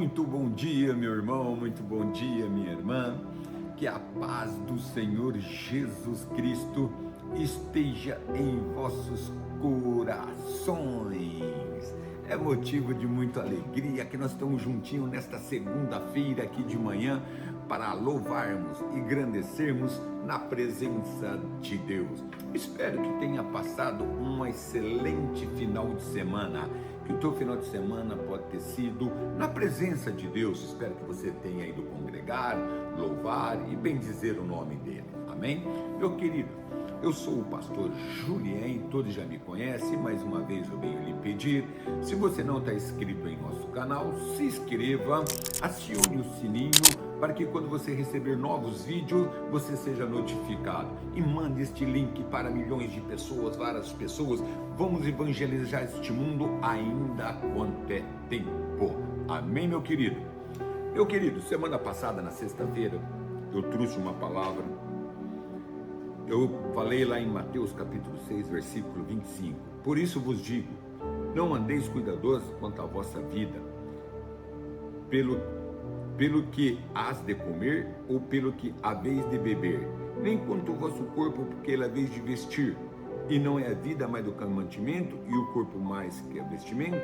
Muito bom dia, meu irmão, muito bom dia, minha irmã. Que a paz do Senhor Jesus Cristo esteja em vossos corações. É motivo de muita alegria que nós estamos juntinhos nesta segunda-feira aqui de manhã para louvarmos e engrandecermos na presença de Deus. Espero que tenha passado um excelente final de semana. Que o teu final de semana pode ter sido na presença de Deus. Espero que você tenha ido congregar, louvar e bendizer o nome dele. Amém? Meu querido, eu sou o pastor Julien, todos já me conhecem, mais uma vez eu venho lhe pedir, se você não está inscrito em nosso canal, se inscreva, acione o sininho, para que quando você receber novos vídeos, você seja notificado. E mande este link para milhões de pessoas, várias pessoas. Vamos evangelizar este mundo ainda quanto é tempo. Amém, meu querido? Meu querido, semana passada, na sexta-feira, eu trouxe uma palavra. Eu falei lá em Mateus capítulo 6, versículo 25. Por isso vos digo, não andeis cuidadosos quanto à vossa vida, pelo que hás de comer ou pelo que haveis de beber, nem quanto ao vosso corpo, porque ele haveis de vestir. E não é a vida mais do que o mantimento, e o corpo mais que o vestimento?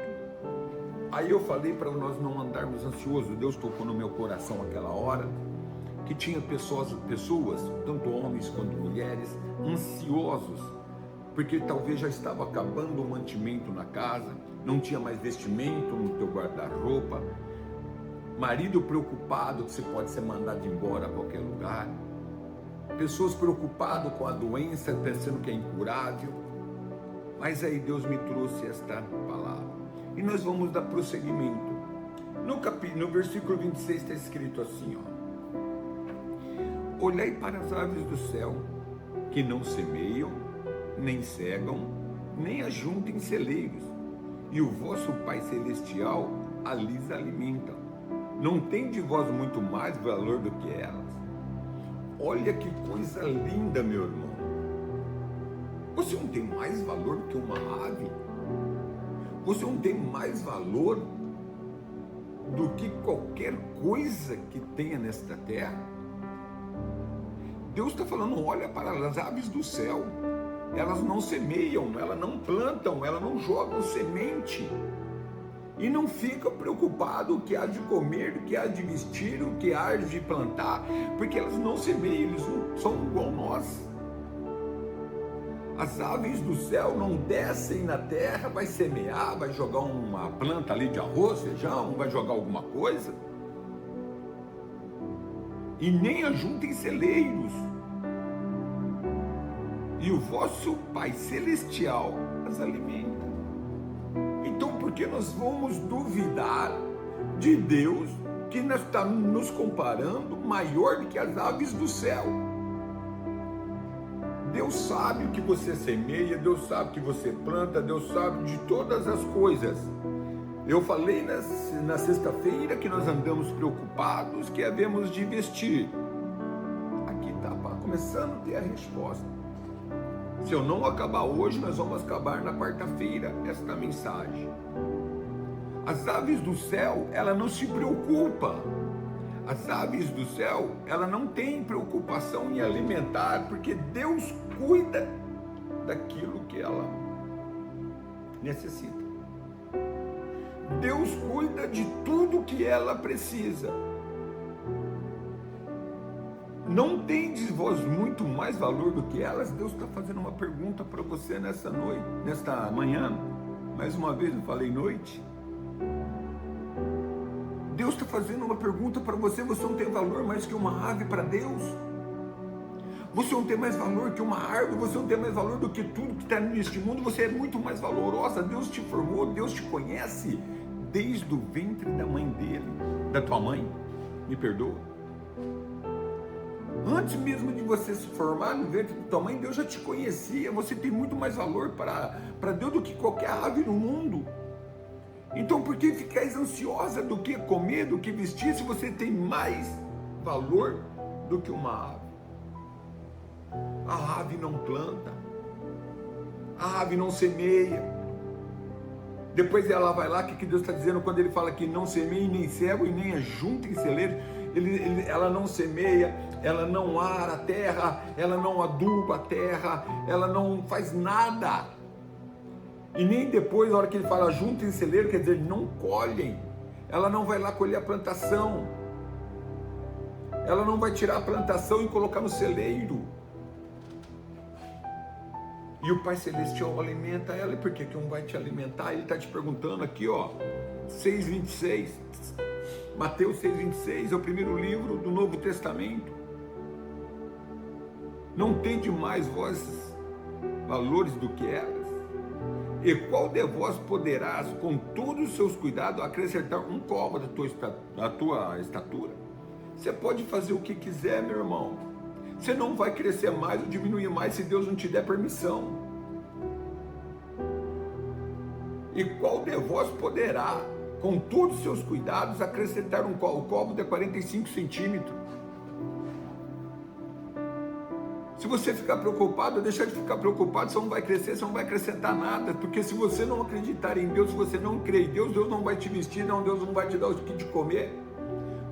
Aí eu falei para nós não andarmos ansiosos. Deus tocou no meu coração aquela hora, que tinha pessoas, tanto homens quanto mulheres, ansiosos, porque talvez já estava acabando o mantimento na casa, não tinha mais vestimento no teu guarda-roupa, marido preocupado que você pode ser mandado embora a qualquer lugar, pessoas preocupadas com a doença, pensando que é incurável. Mas aí Deus me trouxe esta palavra, e nós vamos dar prosseguimento. No versículo 26 está escrito assim, ó: olhai para as aves do céu, que não semeiam, nem cegam, nem ajuntem celeiros, e o vosso Pai Celestial lhes alimenta. Não tem de vós muito mais valor do que elas? Olha que coisa linda, meu irmão. Você não tem mais valor do que uma ave? Você não tem mais valor do que qualquer coisa que tenha nesta terra? Deus está falando, olha para as aves do céu. Elas não semeiam, elas não plantam, elas não jogam semente. E não fica preocupado o que há de comer, o que há de vestir, o que há de plantar, porque elas não semeiam, eles não são igual nós. As aves do céu não descem na terra, vai semear, vai jogar uma planta ali de arroz, feijão, vai jogar alguma coisa. E nem ajuntem celeiros. E o vosso Pai Celestial as alimenta. Então, por que nós vamos duvidar de Deus, que está nos comparando maior do que as aves do céu? Deus sabe o que você semeia, Deus sabe o que você planta, Deus sabe de todas as coisas. Eu falei na sexta-feira que nós andamos preocupados, que havemos de vestir. Aqui está começando a ter a resposta. Se eu não acabar hoje, nós vamos acabar na quarta-feira esta mensagem. As aves do céu, ela não se preocupa. As aves do céu, ela não tem preocupação em alimentar, porque Deus cuida daquilo que ela necessita. Deus cuida de tudo que ela precisa. Não tendes vós muito mais valor do que elas? Deus está fazendo uma pergunta para você nessa noite, nesta manhã. Mais uma vez eu falei noite. Deus está fazendo uma pergunta para você. Você não tem valor mais que uma ave para Deus? Você não tem mais valor que uma árvore? Você não tem mais valor do que tudo que está neste mundo? Você é muito mais valorosa. Deus te formou, Deus te conhece desde o ventre da mãe dele, da tua mãe. Me perdoa. Antes mesmo de você se formar no ventre da tua mãe, Deus já te conhecia. Você tem muito mais valor para Deus do que qualquer ave no mundo. Então por que ficais ansiosa do que comer, do que vestir, se você tem mais valor do que uma ave? A ave não planta, a ave não semeia, Depois ela vai lá, o que Deus está dizendo quando ele fala que não semeie nem cego e nem ajunta em celeiro? Ela não semeia, ela não ara a terra, ela não aduba a terra, ela não faz nada. E nem depois, na hora que ele fala junta em celeiro, quer dizer, não colhem. Ela não vai lá colher a plantação. Ela não vai tirar a plantação e colocar no celeiro. E o Pai Celestial alimenta ela. E por que um vai te alimentar? Ele está te perguntando aqui, ó, 6,26. Mateus 6,26 é o primeiro livro do Novo Testamento. Não tende mais vós valores do que elas? E qual de vós poderás, com todos os seus cuidados, acrescentar um côvado da tua estatura? Você pode fazer o que quiser, meu irmão. Você não vai crescer mais ou diminuir mais se Deus não te der permissão. E qual de vós poderá, com todos os seus cuidados, acrescentar um côvado de 45 centímetros? Se você ficar preocupado, deixar de ficar preocupado, você não vai crescer, você não vai acrescentar nada, porque se você não acreditar em Deus, se você não crer em Deus, Deus não vai te vestir, não, Deus não vai te dar o que de comer.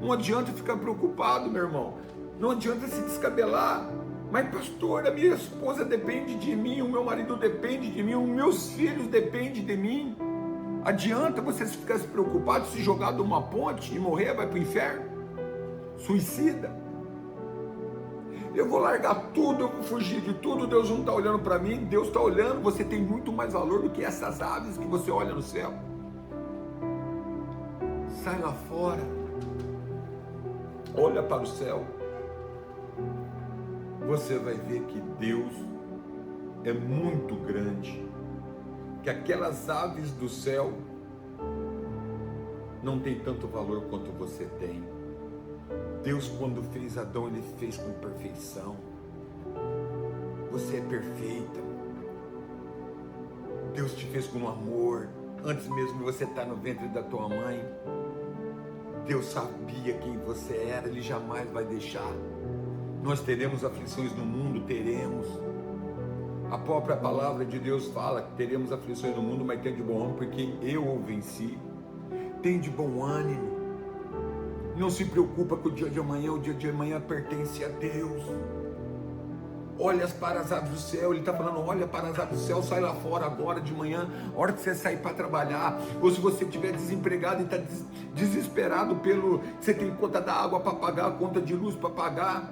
Não adianta ficar preocupado, meu irmão, não adianta se descabelar. Mas pastor, a minha esposa depende de mim, o meu marido depende de mim, os meus filhos dependem de mim. Adianta você ficar se preocupado, se jogar de uma ponte e morrer, vai para o inferno? Suicida. Eu vou largar tudo, eu vou fugir de tudo, Deus não está olhando para mim, Deus está olhando, você tem muito mais valor do que essas aves que você olha no céu. Sai lá fora, olha para o céu, você vai ver que Deus é muito grande, que aquelas aves do céu não tem tanto valor quanto você tem. Deus, quando fez Adão, ele fez com perfeição. Você é perfeita. Deus te fez com amor. Antes mesmo de você estar no ventre da tua mãe, Deus sabia quem você era. Ele jamais vai deixar. Nós teremos aflições no mundo, teremos. A própria palavra de Deus fala que teremos aflições no mundo, mas tem de bom ânimo, porque eu o venci. Tem de bom ânimo. Não se preocupa com o dia de amanhã, o dia de amanhã pertence a Deus. Olha para as aves do céu, ele está falando, olha para as aves do céu, sai lá fora agora de manhã, a hora que você sair para trabalhar, ou se você estiver desempregado e está desesperado você tem conta da água para pagar, conta de luz para pagar,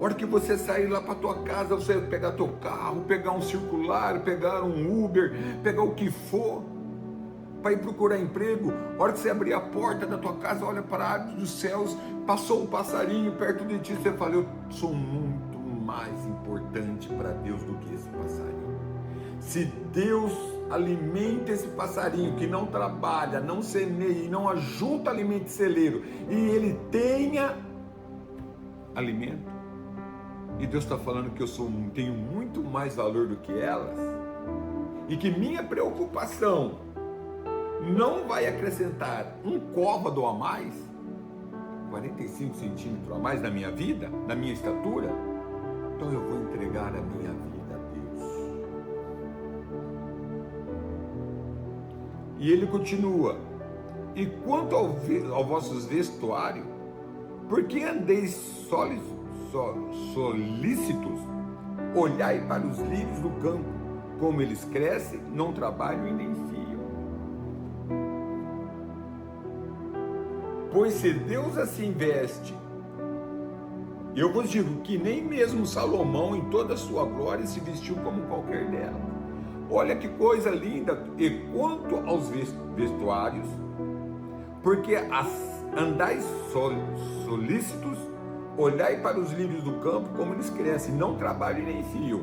a hora que você sair lá para tua casa, você pegar teu carro, pegar um circular, pegar um Uber, pegar o que for, para ir procurar emprego, a hora que você abrir a porta da tua casa, olha para a ave dos céus, passou um passarinho perto de ti, você fala, eu sou muito mais importante para Deus do que esse passarinho. Se Deus alimenta esse passarinho que não trabalha, não semeia, não ajunta alimento de celeiro, e ele tenha alimento, e Deus está falando que eu tenho muito mais valor do que elas, e que minha preocupação não vai acrescentar um côvado a mais, 45 centímetros a mais na minha vida, na minha estatura, então eu vou entregar a minha vida a Deus. E ele continua, e quanto ao vossos vestuários, por que andeis solícitos? Olhai para os lírios do campo, como eles crescem, não trabalham e nem fiam. Pois se Deus assim veste, eu vos digo que nem mesmo Salomão em toda a sua glória se vestiu como qualquer dela. Olha que coisa linda. E quanto aos vestuários, porque andais solícitos, olhai para os lírios do campo, como eles crescem, não trabalham e nem fiam.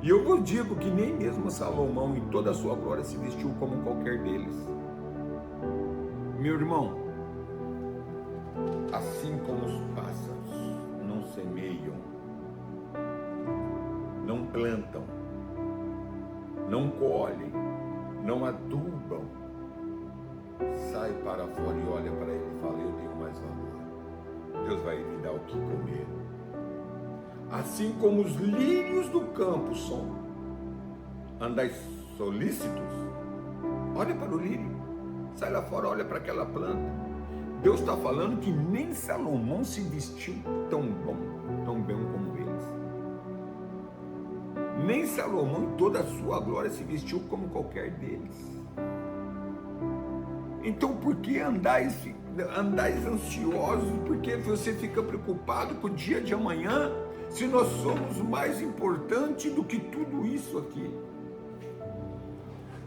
E eu vos digo que nem mesmo Salomão em toda a sua glória se vestiu como qualquer deles. Meu irmão, assim como os pássaros não semeiam, não plantam, não colhem, não adubam, sai para fora e olha para ele e fala, eu tenho mais valor, Deus vai me dar o que comer. Assim como os lírios do campo são, andais solícitos, Olha para o lírio, sai lá fora, olha para aquela planta. Deus está falando que nem Salomão se vestiu tão bem como eles. Nem Salomão em toda a sua glória se vestiu como qualquer deles. Então por que andais ansiosos? Porque você fica preocupado com o dia de amanhã, se nós somos mais importantes do que tudo isso aqui?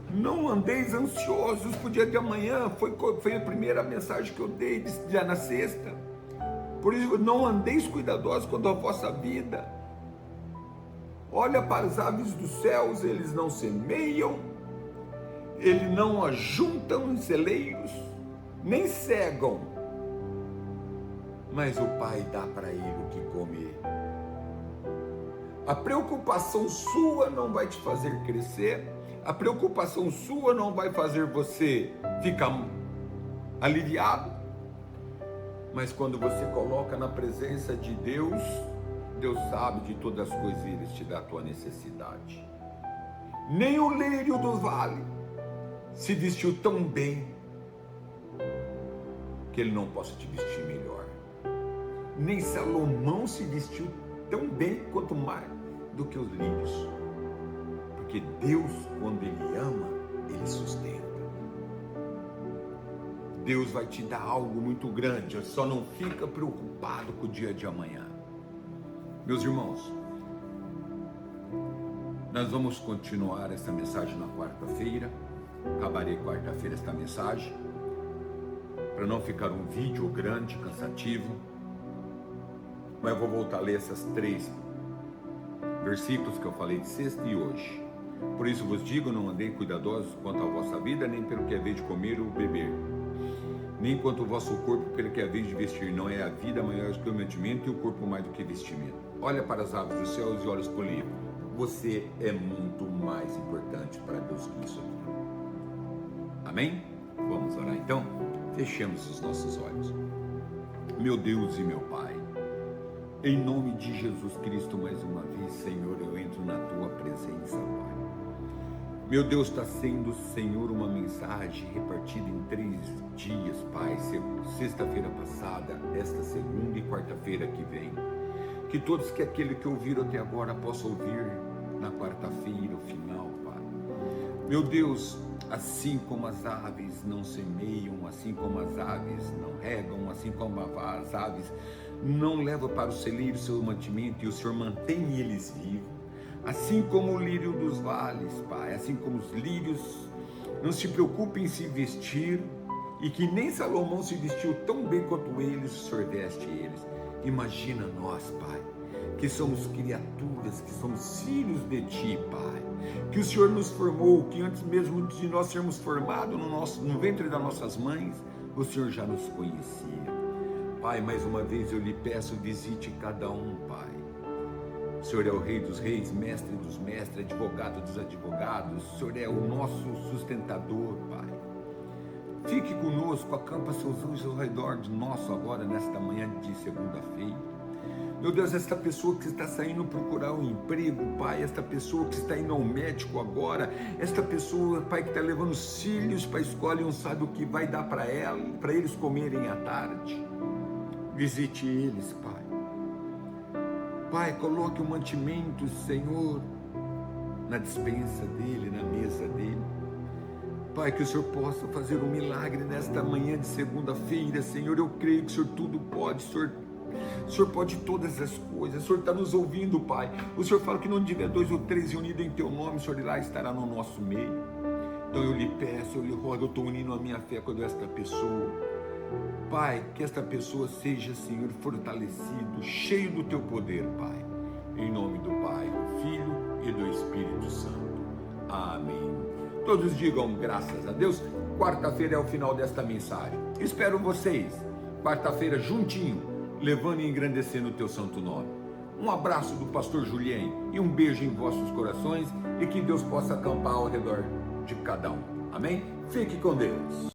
Não andeis ansiosos para o dia de amanhã, foi a primeira mensagem que eu dei já na sexta. Por isso, não andeis cuidadosos quanto à vossa vida. Olha para as aves dos céus, eles não semeiam, eles não ajuntam em celeiros, nem cegam, mas o Pai dá para ele o que comer. A preocupação sua não vai te fazer crescer, a preocupação sua não vai fazer você ficar aliviado, mas quando você coloca na presença de Deus, Deus sabe de todas as coisas e Ele te dá a tua necessidade. Nem o lírio do vale se vestiu tão bem que ele não possa te vestir melhor. Nem Salomão se vestiu tão bem quanto mais do que os lírios. Porque Deus, quando Ele ama, Ele sustenta. Deus vai te dar algo muito grande, só não fica preocupado com o dia de amanhã. Meus irmãos, nós vamos continuar essa mensagem na quarta-feira. Acabarei quarta-feira esta mensagem, para não ficar um vídeo grande, cansativo, mas eu vou voltar a ler esses 3 versículos que eu falei de sexta e hoje. Por isso vos digo, não andei cuidadosos quanto à vossa vida, nem pelo que é vez de comer ou beber, nem quanto ao vosso corpo pelo que é vez de vestir. Não é a vida maior do que o mantimento e o corpo mais do que vestimento. Olha para as aves dos céus e olha para o livro. Você é muito mais importante para Deus que isso aqui. Amém? Vamos orar então? Fechemos os nossos olhos. Meu Deus e meu Pai, em nome de Jesus Cristo, mais uma vez, Senhor, eu entro na Tua presença, Pai. Meu Deus, está sendo, Senhor, uma mensagem repartida em 3 dias, Pai. Sexta-feira passada, esta segunda e quarta-feira que vem. Que todos que aquele que ouviram até agora possam ouvir na quarta-feira, o final, Pai. Meu Deus, assim como as aves não semeiam, assim como as aves não regam, assim como as aves não levam para o celeiro seu mantimento e o Senhor mantém eles vivos, assim como o lírio dos vales, Pai, assim como os lírios não se preocupem em se vestir, e que nem Salomão se vestiu tão bem quanto eles, o Senhor veste eles. Imagina nós, Pai, que somos criaturas, que somos filhos de Ti, Pai, que o Senhor nos formou, que antes mesmo de nós sermos formados no ventre das nossas mães, o Senhor já nos conhecia. Pai, mais uma vez eu lhe peço, visite cada um, Pai. O Senhor é o Rei dos Reis, Mestre dos Mestres, Advogado dos Advogados, o Senhor é o nosso sustentador, Pai. Fique conosco, acampa seus anjos ao redor de nós agora, nesta manhã de segunda-feira. Meu Deus, esta pessoa que está saindo procurar um emprego, Pai, esta pessoa que está indo ao médico agora, esta pessoa, Pai, que está levando os filhos para a escola e não sabe o que vai dar para eles comerem à tarde. Visite eles, Pai. Pai, coloque o mantimento, Senhor, na despensa dele, na mesa dele. Pai, que o Senhor possa fazer um milagre nesta manhã de segunda-feira, Senhor. Eu creio que o Senhor tudo pode, o Senhor pode todas as coisas. O Senhor está nos ouvindo, Pai. O Senhor fala que não tiver 2 ou 3 unidos em Teu nome, o Senhor lá estará no nosso meio. Então eu lhe peço, eu lhe rogo, eu estou unindo a minha fé com esta pessoa. Pai, que esta pessoa seja, Senhor, fortalecido, cheio do Teu poder, Pai. Em nome do Pai, do Filho e do Espírito Santo. Amém. Todos digam graças a Deus. Quarta-feira é o final desta mensagem. Espero vocês, quarta-feira, juntinho, levando e engrandecendo o Teu santo nome. Um abraço do pastor Julien e um beijo em vossos corações, e que Deus possa acampar ao redor de cada um. Amém? Fique com Deus.